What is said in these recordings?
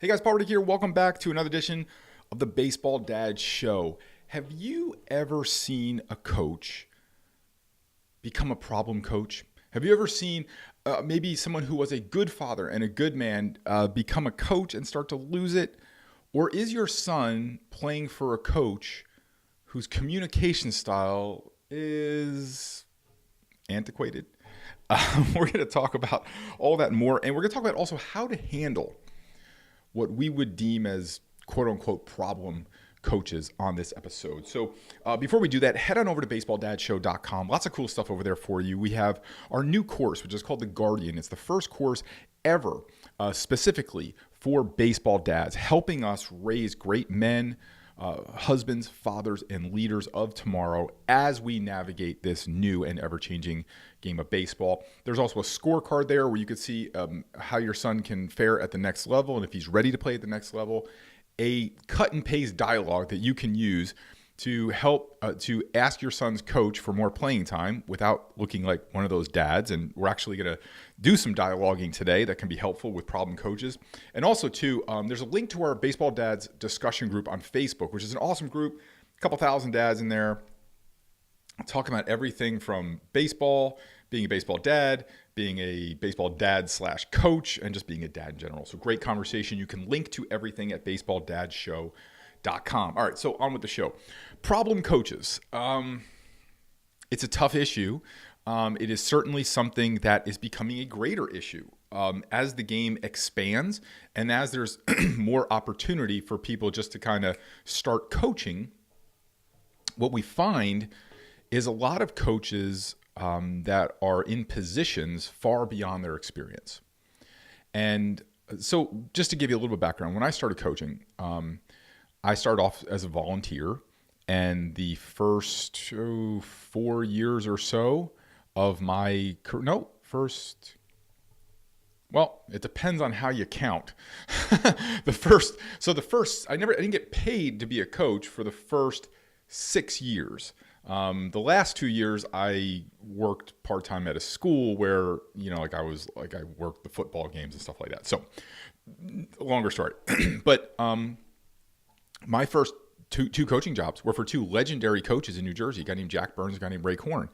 Hey guys, Paul Rick here. Welcome back to another edition of the Baseball Dad Show. Have you ever seen a coach become a problem coach? Have you ever seen maybe someone who was a good father and a good man become a coach and start to lose it? Or is your son playing for a coach whose communication style is antiquated? We're going to talk about all that and more, and we're going to talk about also how to handle what we would deem as quote-unquote problem coaches on this episode. So before we do that, head on over to baseballdadShow.com. Lots of cool stuff over there for you. We have our new course, which is called The Guardian. It's the first course ever specifically for baseball dads, helping us raise great men, husbands, fathers, and leaders of tomorrow as we navigate this new and ever-changing game of baseball. There's also a scorecard there where you can see how your son can fare at the next level and if he's ready to play at the next level. A cut and paste dialogue that you can use to help to ask your son's coach for more playing time without looking like one of those dads. And we're actually going to do some dialoguing today that can be helpful with problem coaches. And also, too, there's a link to our Baseball Dads discussion group on Facebook, which is an awesome group. A couple thousand dads in there talking about everything from baseball, being a baseball dad, being a baseball dad / coach, and just being a dad in general. So great conversation. You can link to everything at baseballdadShow.com. All right, so on with the show. Problem coaches. It's a tough issue. It is certainly something that is becoming a greater issue as the game expands and as there's more opportunity for people just to kind of start coaching. What we find is a lot of coaches that are in positions far beyond their experience. And so just to give you a little bit of background, when I started coaching, I started off as a volunteer, and the first 4 years or so of my career, well, it depends on how you count. I didn't get paid to be a coach for the first 6 years. The last 2 years I worked part-time at a school where, I worked the football games and stuff like that. So longer story, but, my first two coaching jobs were for two legendary coaches in New Jersey, a guy named Jack Burns, a guy named Ray Korn.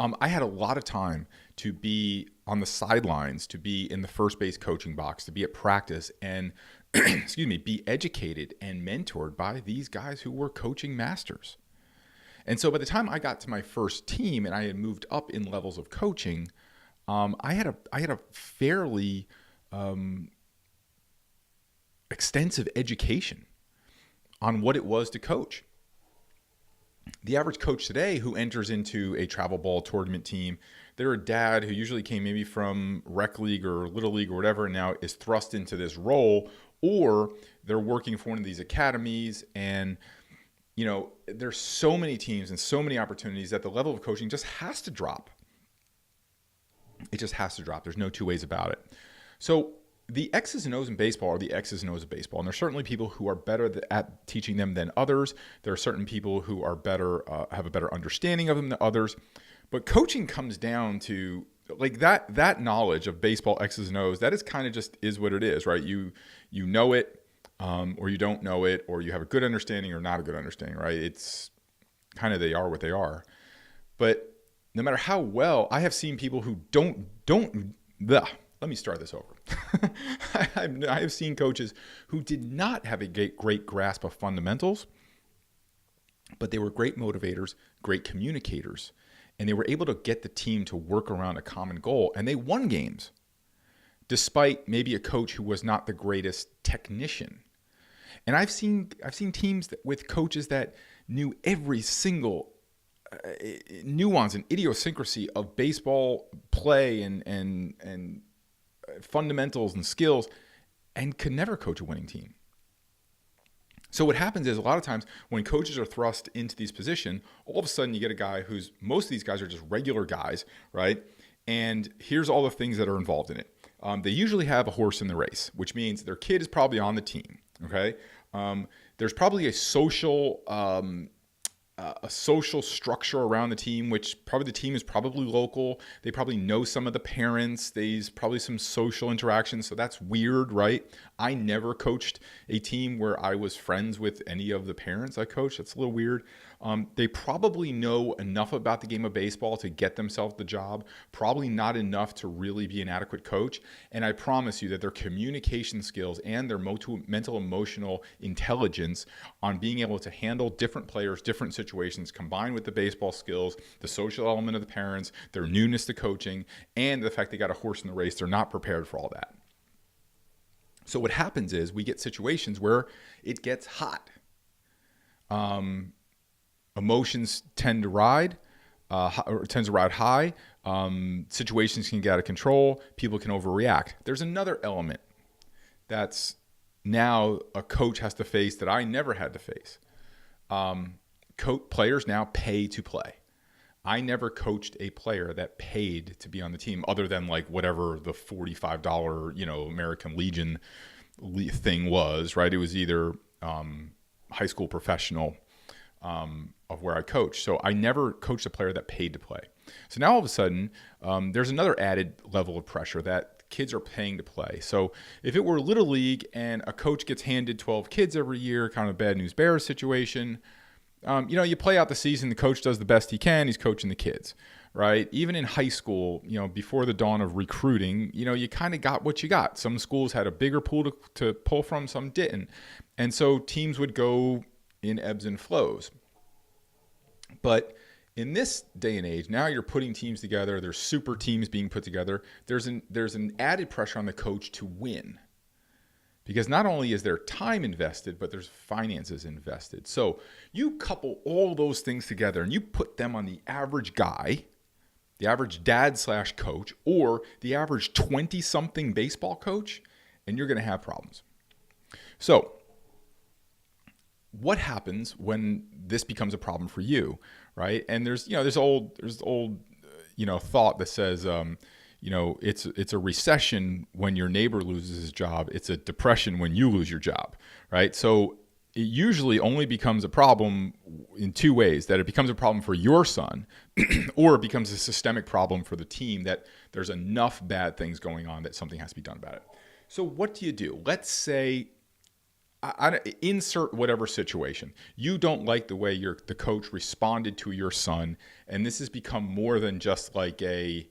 I had a lot of time to be on the sidelines, to be in the first base coaching box, to be at practice and, be educated and mentored by these guys who were coaching masters. And so by the time I got to my first team and I had moved up in levels of coaching, I had a fairly extensive education on what it was to coach. The average coach today who enters into a travel ball tournament team, they're a dad who usually came maybe from rec league or little league or whatever, and now is thrust into this role, or they're working for one of these academies. And there's so many teams and so many opportunities that the level of coaching just has to drop. It just has to drop. There's no two ways about it. So the X's and O's in baseball are the X's and O's of baseball. And there's certainly people who are better at teaching them than others. There are certain people who are better, have a better understanding of them than others. But coaching comes down to like that knowledge of baseball X's and O's. That is kind of just is what it is, right? You know it, or you don't know it, or you have a good understanding or not a good understanding, right? It's kind of they are what they are. But no matter how well, I have seen people who let me start this over. I have seen coaches who did not have a great grasp of fundamentals, but they were great motivators, great communicators, and they were able to get the team to work around a common goal, and they won games, despite maybe a coach who was not the greatest technician. And I've seen teams with coaches that knew every single nuance and idiosyncrasy of baseball play and fundamentals and skills, and could never coach a winning team. So what happens is a lot of times when coaches are thrust into these positions, all of a sudden you get a guy who's, most of these guys are just regular guys, right? And here's all the things that are involved in it. They usually have a horse in the race, which means their kid is probably on the team, okay? There's probably a social a social structure around the team, which probably the team is probably local. They probably know some of the parents. There's probably some social interactions. So that's weird, right? I never coached a team where I was friends with any of the parents I coached. That's a little weird. They probably know enough about the game of baseball to get themselves the job, probably not enough to really be an adequate coach. And I promise you that their communication skills and their mental emotional intelligence on being able to handle different players, different situations, combined with the baseball skills, the social element of the parents, their newness to coaching, and the fact they got a horse in the race, they're not prepared for all that. So what happens is we get situations where it gets hot. Emotions tend to ride high. Situations can get out of control. People can overreact. There's another element that's now a coach has to face that I never had to face. Players now pay to play. I never coached a player that paid to be on the team other than like whatever the $45, American Legion thing was, right? It was either high school professional of where I coached. So I never coached a player that paid to play. So now all of a sudden, there's another added level of pressure that kids are paying to play. So if it were Little League and a coach gets handed 12 kids every year, kind of a bad news bears situation, you play out the season, the coach does the best he can, he's coaching the kids, right? Even in high school, before the dawn of recruiting, you kind of got what you got. Some schools had a bigger pool to pull from, some didn't. And so teams would go in ebbs and flows. But in this day and age, now you're putting teams together. There's super teams being put together. There's an added pressure on the coach to win, because not only is there time invested, but there's finances invested. So you couple all those things together and you put them on the average guy, the average dad/coach, or the average 20-something baseball coach, and you're going to have problems. So what happens when this becomes a problem for you, right? And there's old thought that says, it's a recession when your neighbor loses his job. It's a depression when you lose your job, right? So it usually only becomes a problem in two ways: that it becomes a problem for your son, or it becomes a systemic problem for the team, that there's enough bad things going on that something has to be done about it. So what do you do? Let's say, insert whatever situation. You don't like the way the coach responded to your son, and this has become more than just like a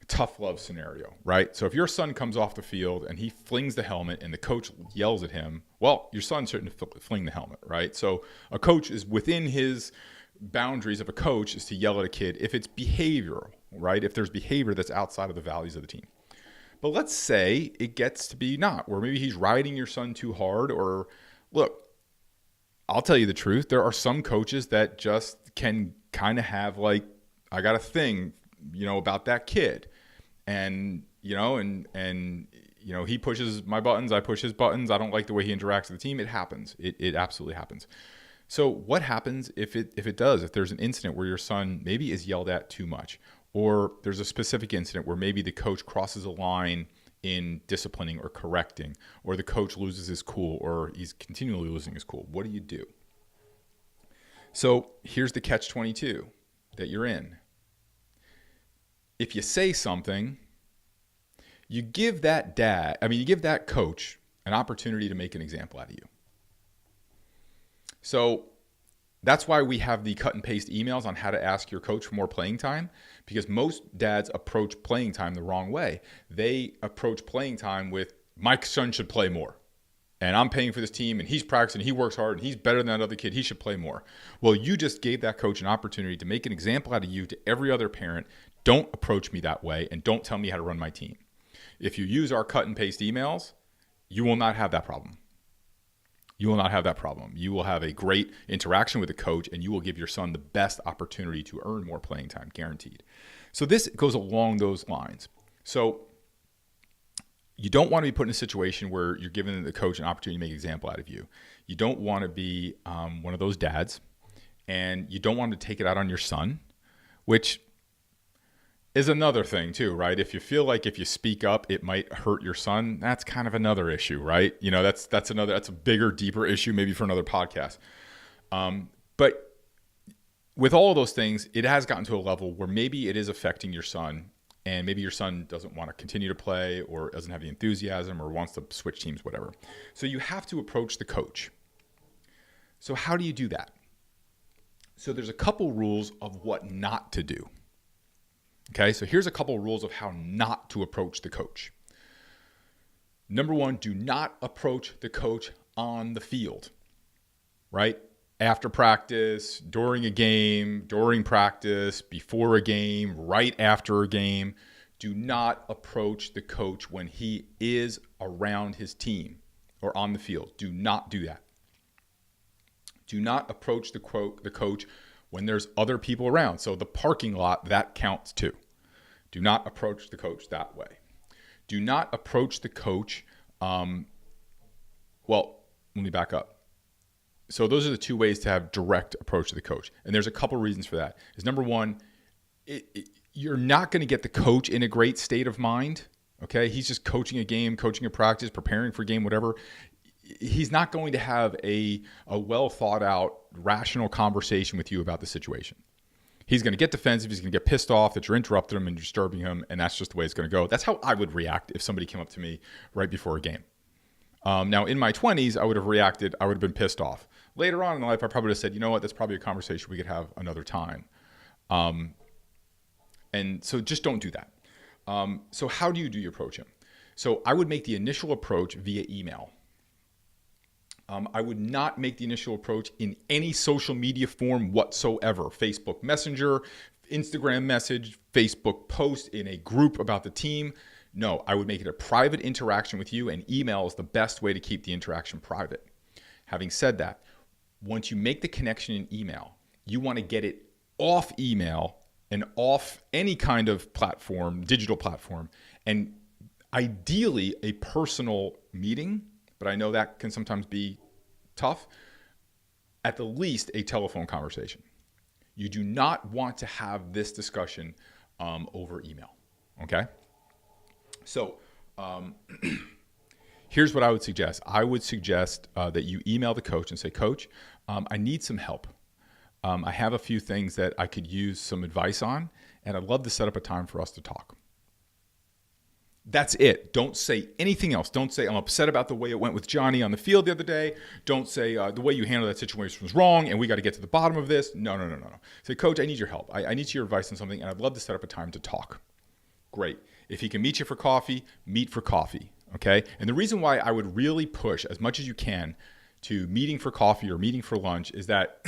tough love scenario, right? So if your son comes off the field and he flings the helmet and the coach yells at him, well, your son shouldn't fling the helmet, right? So a coach is within his boundaries of a coach is to yell at a kid if it's behavioral, right? If there's behavior that's outside of the values of the team. But let's say it gets to be not, or maybe he's riding your son too hard, or look, I'll tell you the truth. There are some coaches that just can kind of have like, I got a thing, about that kid. And he pushes my buttons, I push his buttons. I don't like the way he interacts with the team. It happens. It absolutely happens. So what happens if there's an incident where your son maybe is yelled at too much, or there's a specific incident where maybe the coach crosses a line in disciplining or correcting, or the coach loses his cool, or he's continually losing his cool? What do you do? So here's the catch-22 that you're in. If you say something, you give that coach an opportunity to make an example out of you. So that's why we have the cut and paste emails on how to ask your coach for more playing time, because most dads approach playing time the wrong way. They approach playing time with, my son should play more, and I'm paying for this team, and he's practicing, he works hard, and he's better than that other kid, he should play more. Well, you just gave that coach an opportunity to make an example out of you to every other parent. Don't approach me that way, and don't tell me how to run my team. If you use our cut and paste emails, you will not have that problem. You will not have that problem. You will have a great interaction with the coach, and you will give your son the best opportunity to earn more playing time, guaranteed. So this goes along those lines. So you don't want to be put in a situation where you're giving the coach an opportunity to make an example out of you. You don't want to be one of those dads, and you don't want to take it out on your son, which is another thing too, right? If you feel like if you speak up, it might hurt your son, that's kind of another issue, right? That's a bigger, deeper issue, maybe for another podcast. But with all of those things, it has gotten to a level where maybe it is affecting your son, and maybe your son doesn't want to continue to play or doesn't have the enthusiasm or wants to switch teams, whatever. So you have to approach the coach. So how do you do that? So there's a couple rules of what not to do. Okay, so here's a couple rules of how not to approach the coach. Number one, do not approach the coach on the field, right? After practice, during a game, during practice, before a game, right after a game. Do not approach the coach when he is around his team or on the field. Do not do that. Do not approach the coach when there's other people around. So the parking lot, that counts too. Do not approach the coach that way. Do not approach the coach. Let me back up. So those are the two ways to have direct approach to the coach. And there's a couple reasons for that. Is number one, you're not going to get the coach in a great state of mind. Okay. He's just coaching a game, coaching a practice, preparing for a game, whatever. He's not going to have a well thought out, rational conversation with you about the situation. He's going to get defensive. He's going to get pissed off that you're interrupting him and disturbing him. And that's just the way it's going to go. That's how I would react if somebody came up to me right before a game. Now, in my 20s, I would have reacted. I would have been pissed off. Later on in life, I probably would have said, you know what, that's probably a conversation we could have another time. And so just don't do that. So how do you approach him? So I would make the initial approach via email. I would not make the initial approach in any social media form whatsoever. Facebook Messenger, Instagram message, Facebook post in a group about the team. No, I would make it a private interaction with you, and email is the best way to keep the interaction private. Having said that, once you make the connection in email, you want to get it off email and off any kind of platform, digital platform, and ideally a personal meeting, but I know that can sometimes be tough, at the least a telephone conversation. You do not want to have this discussion over email, okay? So here's what I would suggest. I would suggest that you email the coach and say, Coach, I need some help. I have a few things that I could use some advice on, and I'd love to set up a time for us to talk. That's it. Don't say anything else. Don't say, I'm upset about the way it went with Johnny on the field the other day. Don't say, the way you handled that situation was wrong, and we got to get to the bottom of this. No. Say, Coach, I need your help. I need your advice on something, and I'd love to set up a time to talk. Great. If he can meet you for coffee, meet for coffee, okay? And the reason why I would really push as much as you can to meeting for coffee or meeting for lunch is that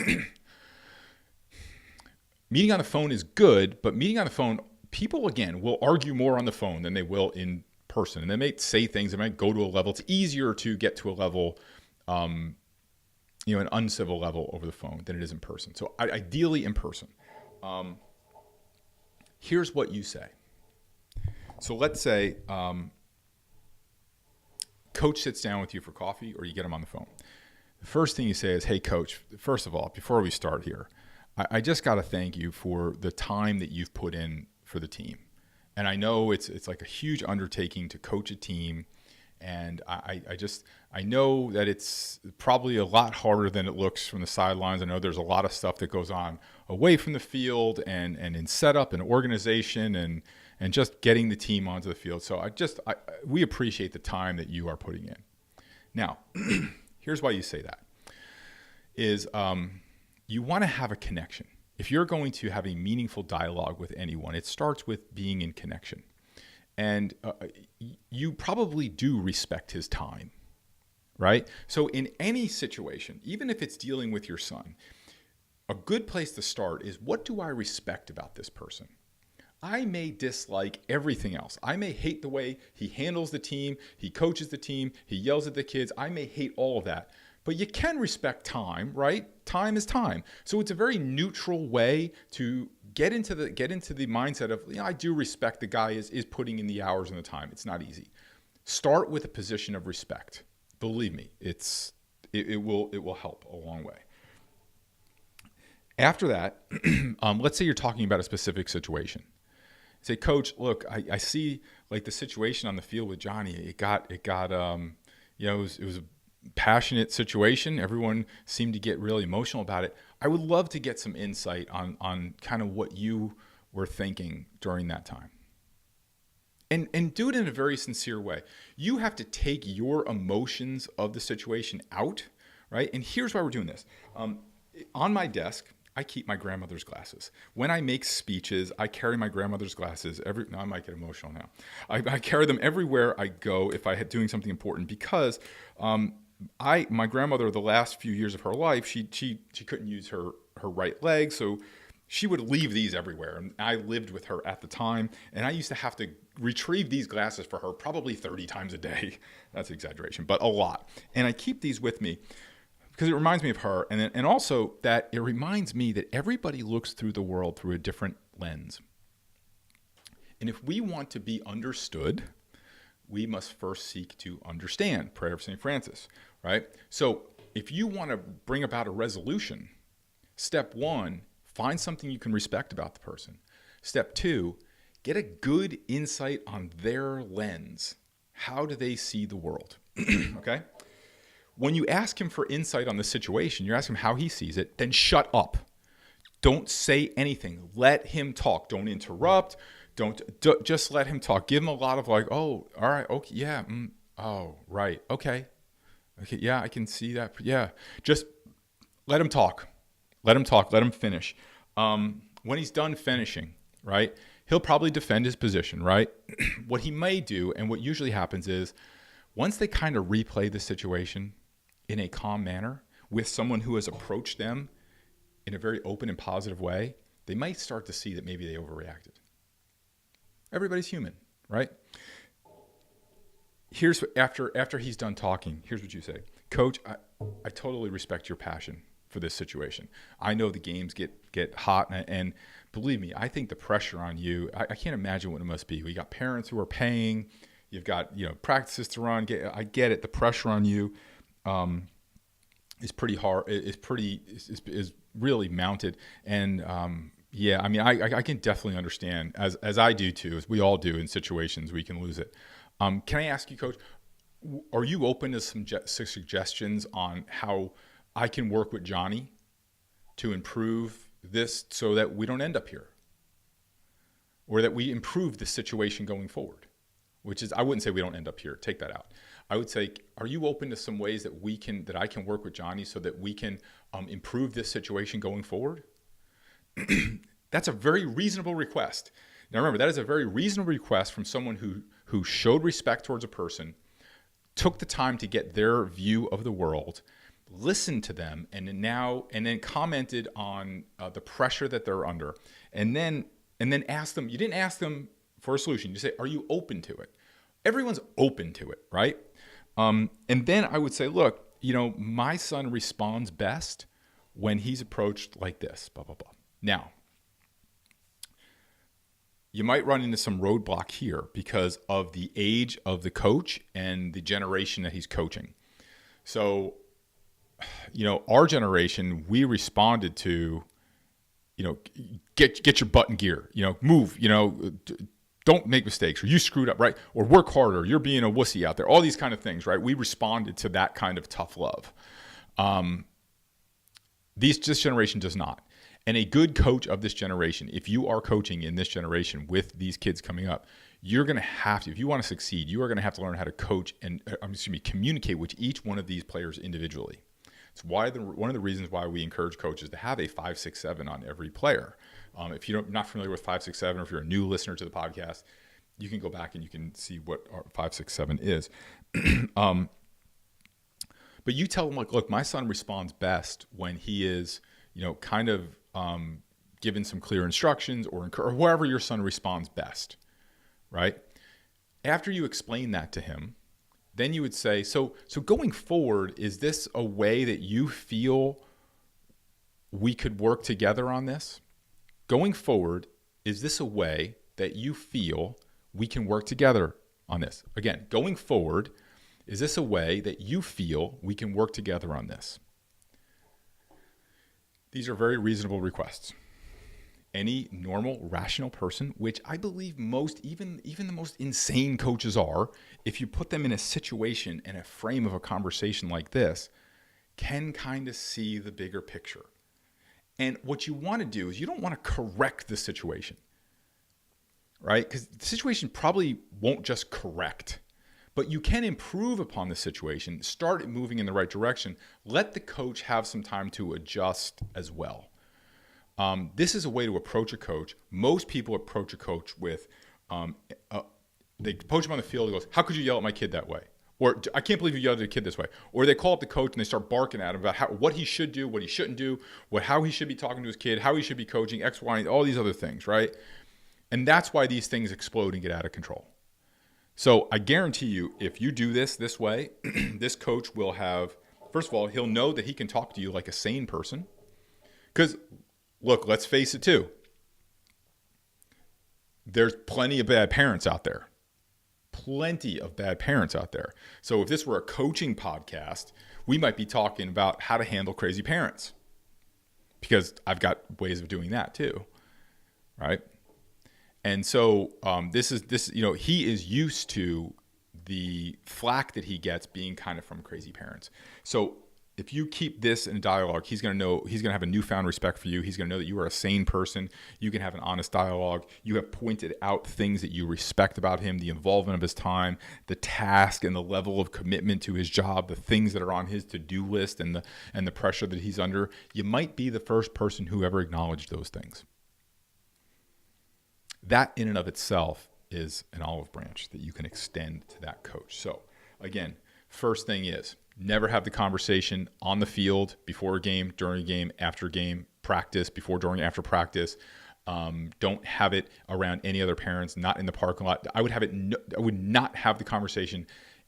meeting on the phone is good, but meeting on the phone, people, again, will argue more on the phone than they will in person. And they may say things, they might go to a level. It's easier to get to a level, an uncivil level over the phone than it is in person. So ideally in person. Here's what you say. So let's say coach sits down with you for coffee or you get him on the phone. The first thing you say is, hey, Coach, first of all, before we start here, I just got to thank you for the time that you've put in for the team. And I know it's like a huge undertaking to coach a team. And I know that it's probably a lot harder than it looks from the sidelines. I know there's a lot of stuff that goes on away from the field and in setup and organization and just getting the team onto the field. So we appreciate the time that you are putting in. Now, here's why you say that is you want to have a connection. If you're going to have a meaningful dialogue with anyone, it starts with being in connection. And you probably do respect his time, right? So in any situation, even if it's dealing with your son, a good place to start is, what do I respect about this person? I may dislike everything else. I may hate the way he handles the team, he coaches the team, he yells at the kids. I may hate all of that. But you can respect time, right? Time is time. So it's a very neutral way to get into the mindset of, I do respect the guy is putting in the hours and the time. It's not easy. Start with a position of respect. Believe me, it will help a long way. After that, let's say you're talking about a specific situation. Say, Coach, look, I see like the situation on the field with Johnny. It was a passionate situation. Everyone seemed to get really emotional about it. I would love to get some insight on kind of what you were thinking during that time. And do it in a very sincere way. You have to take your emotions of the situation out, right? And here's why we're doing this. On my desk, I keep my grandmother's glasses. When I make speeches, I carry my grandmother's glasses. I might get emotional now. I carry them everywhere I go if I had doing something important, because my grandmother, the last few years of her life, she couldn't use her right leg, so she would leave these everywhere. And I lived with her at the time, and I used to have to retrieve these glasses for her probably 30 times a day. That's exaggeration, but a lot. And I keep these with me because it reminds me of her, and also that it reminds me that everybody looks through the world through a different lens. And if we want to be understood, we must first seek to understand. Prayer of St. Francis, right? So if you want to bring about a resolution, step one, find something you can respect about the person. Step two, get a good insight on their lens. How do they see the world? Okay? When you ask him for insight on the situation, you're asking him how he sees it, then shut up. Don't say anything. Let him talk. Don't interrupt. Just let him talk. Give him a lot of like, oh, all right, okay, yeah, oh, right, okay, yeah, I can see that. Yeah, just let him talk. Let him talk. Let him finish. When he's done finishing, right, he'll probably defend his position, right? What he may do, and what usually happens is, once they kind of replay the situation in a calm manner with someone who has approached them in a very open and positive way, they might start to see that maybe they overreacted. Everybody's human, right? Here's after he's done talking, here's what you say. Coach, I totally respect your passion for this situation. I know the games get hot, and believe me, I think the pressure on you, I can't imagine what it must be. We got parents who are paying, you've got practices to run. I get it. The pressure on you is pretty hard. Is really mounted, and yeah, I mean, I can definitely understand, as I do too, as we all do in situations we can lose it. Can I ask you, Coach, are you open to some suggestions on how I can work with Johnny to improve this so that we don't end up here, or that we improve the situation going forward? Which is, I wouldn't say we don't end up here. Take that out. I would say, are you open to some ways that I can work with Johnny so that we can improve this situation going forward? That's a very reasonable request. Now remember, that is a very reasonable request from someone who showed respect towards a person, took the time to get their view of the world, listened to them, and then commented on the pressure that they're under, and then asked them. You didn't ask them for a solution. You say, are you open to it? Everyone's open to it, right? And then I would say, look, my son responds best when he's approached like this, blah, blah, blah. Now, you might run into some roadblock here because of the age of the coach and the generation that he's coaching. So, our generation, we responded to, get your butt in gear, move, don't make mistakes, or you screwed up, right? Or work harder, you're being a wussy out there, all these kind of things, right? We responded to that kind of tough love. This generation does not. And a good coach of this generation, if you are coaching in this generation with these kids coming up, you're going to have to, if you want to succeed, you are going to have to learn how to coach and communicate with each one of these players individually. It's one of the reasons why we encourage coaches to have a 5, 6, 7 on every player. If you're not familiar with 5, 6, 7, or if you're a new listener to the podcast, you can go back and you can see what our 5, 6, 7 is. But you tell them, like, look, my son responds best when he is, kind of given some clear instructions or wherever your son responds best, right? After you explain that to him, then you would say, so going forward, is this a way that you feel we could work together on this? Going forward, is this a way that you feel we can work together on this? Again, going forward, is this a way that you feel we can work together on this? These are very reasonable requests. Any normal, rational person, which I believe most, even the most insane coaches are, if you put them in a situation and a frame of a conversation like this, can kind of see the bigger picture. And what you want to do is you don't want to correct the situation, right? Because the situation probably won't just correct, but you can improve upon the situation, start it moving in the right direction. Let the coach have some time to adjust as well. This is a way to approach a coach. Most people approach a coach with, they approach him on the field and goes, "How could you yell at my kid that way?" Or, "I can't believe you yelled at a kid this way." Or they call up the coach and they start barking at him about what he should do, what he shouldn't do, how he should be talking to his kid, how he should be coaching, X, Y, and all these other things, right? And that's why these things explode and get out of control. So I guarantee you, if you do this way, this coach will have, first of all, he'll know that he can talk to you like a sane person. Because, look, let's face it too. There's plenty of bad parents out there. Plenty of bad parents out there. So if this were a coaching podcast, we might be talking about how to handle crazy parents, because I've got ways of doing that too, right? And so this he is used to the flack that he gets being kind of from crazy parents. So if you keep this in a dialogue, he's going to have a newfound respect for you. He's going to know that you are a sane person. You can have an honest dialogue. You have pointed out things that you respect about him, the involvement of his time, the task and the level of commitment to his job, the things that are on his to-do list and the pressure that he's under. You might be the first person who ever acknowledged those things. That in and of itself is an olive branch that you can extend to that coach. So again, first thing is, never have the conversation on the field, before a game, during a game, after a game, practice, before, during, after practice. Don't have it around any other parents, not in the parking lot. I would not have the conversation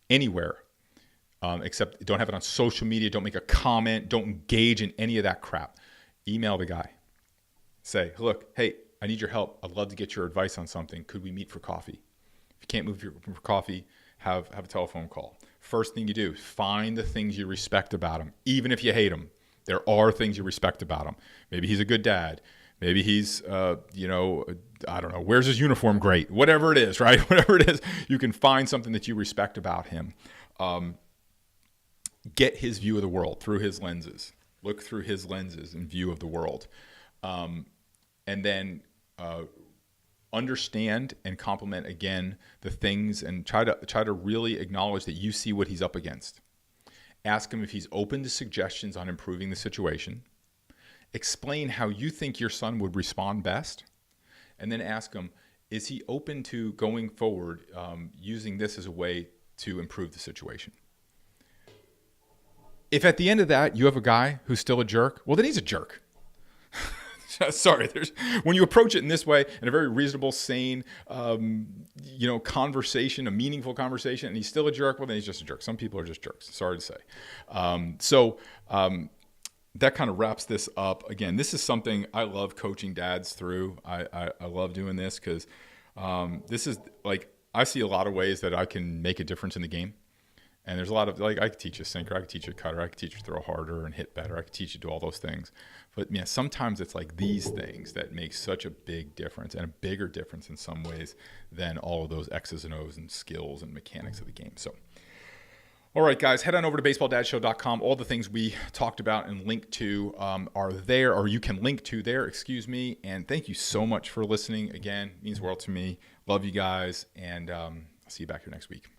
anywhere, except don't have it on social media. Don't make a comment. Don't engage in any of that crap. Email the guy. Say, "Look, hey, I need your help. I'd love to get your advice on something. Could we meet for coffee?" If you can't move for coffee, have a telephone call. First thing you do, find the things you respect about him, even if you hate him. There are things you respect about him. Maybe he's a good dad. Maybe he's, I don't know, wears his uniform great. Whatever it is, right? Whatever it is, you can find something that you respect about him. Get his view of the world through his lenses. Look through his lenses and view of the world. And then understand and compliment again the things, and try to really acknowledge that you see what he's up against. Ask him if he's open to suggestions on improving the situation. Explain how you think your son would respond best. And then ask him, is he open to going forward using this as a way to improve the situation? If at the end of that you have a guy who's still a jerk, well, then he's a jerk. Sorry, when you approach it in this way, in a very reasonable, sane, conversation, a meaningful conversation, and he's still a jerk, well, then he's just a jerk. Some people are just jerks, sorry to say. That kind of wraps this up. Again, this is something I love coaching dads through. I love doing this because this is like, I see a lot of ways that I can make a difference in the game. And there's a lot of, like, I could teach you a sinker, I could teach you a cutter, I could teach you to throw harder and hit better, I could teach you to do all those things. But yeah, sometimes it's like these things that make such a big difference, and a bigger difference in some ways than all of those X's and O's and skills and mechanics of the game. So, all right, guys, head on over to baseballdadshow.com. All the things we talked about and linked to are there, or you can link to there, excuse me. And thank you so much for listening. Again, it means the world to me. Love you guys, and I'll see you back here next week.